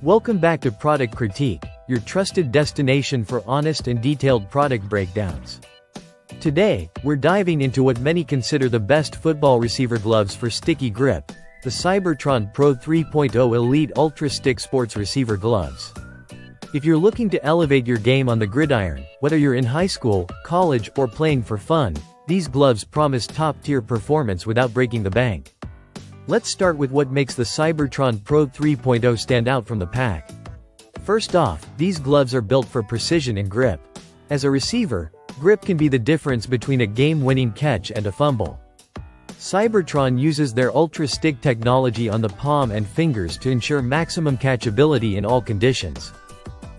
Welcome back to Product Critique, your trusted destination for honest and detailed product breakdowns. Today, we're diving into what many consider the best football receiver gloves for sticky grip, the Seibertron Pro 3.0 Elite Ultra Stick Sports Receiver Gloves. If you're looking to elevate your game on the gridiron, whether you're in high school, college, or playing for fun, these gloves promise top-tier performance without breaking the bank. Let's start with what makes the Seibertron Pro 3.0 stand out from the pack. First off, these gloves are built for precision and grip. As a receiver, grip can be the difference between a game-winning catch and a fumble. Seibertron uses their Ultra Stick technology on the palm and fingers to ensure maximum catchability in all conditions.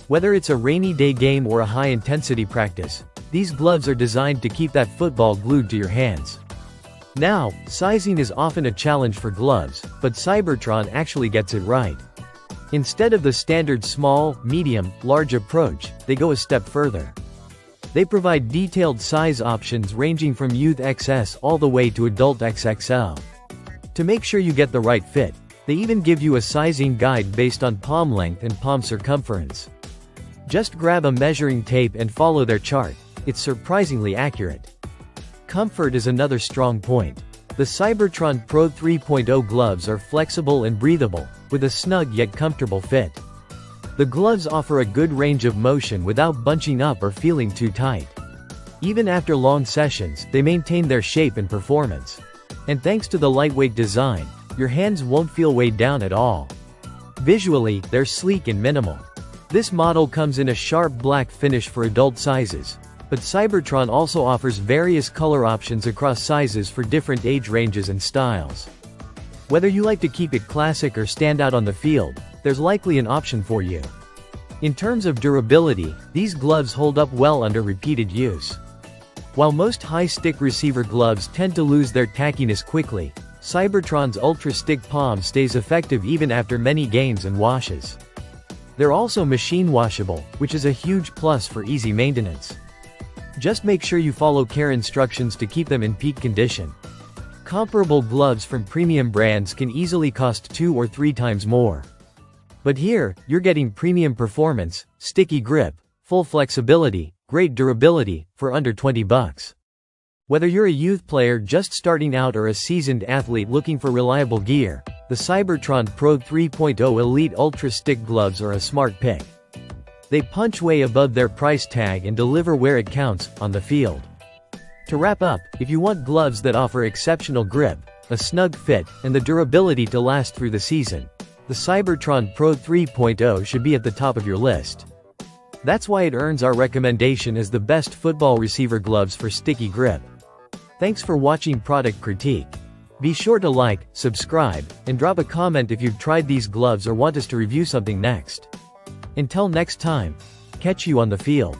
Whether it's a rainy day game or a high-intensity practice, these gloves are designed to keep that football glued to your hands. Now, sizing is often a challenge for gloves, but Seibertron actually gets it right. Instead of the standard small, medium, large approach, they go a step further. They provide detailed size options ranging from Youth XS all the way to Adult XXL. To make sure you get the right fit, they even give you a sizing guide based on palm length and palm circumference. Just grab a measuring tape and follow their chart. It's surprisingly accurate. Comfort is another strong point. The Seibertron Pro 3.0 gloves are flexible and breathable, with a snug yet comfortable fit. The gloves offer a good range of motion without bunching up or feeling too tight. Even after long sessions, they maintain their shape and performance. And thanks to the lightweight design, your hands won't feel weighed down at all. Visually, they're sleek and minimal. This model comes in a sharp black finish for adult sizes, but Seibertron also offers various color options across sizes for different age ranges and styles. Whether you like to keep it classic or stand out on the field, there's likely an option for you. In terms of durability, these gloves hold up well under repeated use. While most high-stick receiver gloves tend to lose their tackiness quickly, Seibertron's Ultra Stick Palm stays effective even after many games and washes. They're also machine washable, which is a huge plus for easy maintenance. Just make sure you follow care instructions to keep them in peak condition. Comparable gloves from premium brands can easily cost 2 or 3 times more. But here, you're getting premium performance, sticky grip, full flexibility, great durability, for under $20. Whether you're a youth player just starting out or a seasoned athlete looking for reliable gear, the Seibertron Pro 3.0 Elite Ultra Stick gloves are a smart pick. They punch way above their price tag and deliver where it counts, on the field. To wrap up, if you want gloves that offer exceptional grip, a snug fit, and the durability to last through the season, the Seibertron Pro 3.0 should be at the top of your list. That's why it earns our recommendation as the best football receiver gloves for sticky grip. Thanks for watching Product Critique. Be sure to like, subscribe, and drop a comment if you've tried these gloves or want us to review something next. Until next time, catch you on the field.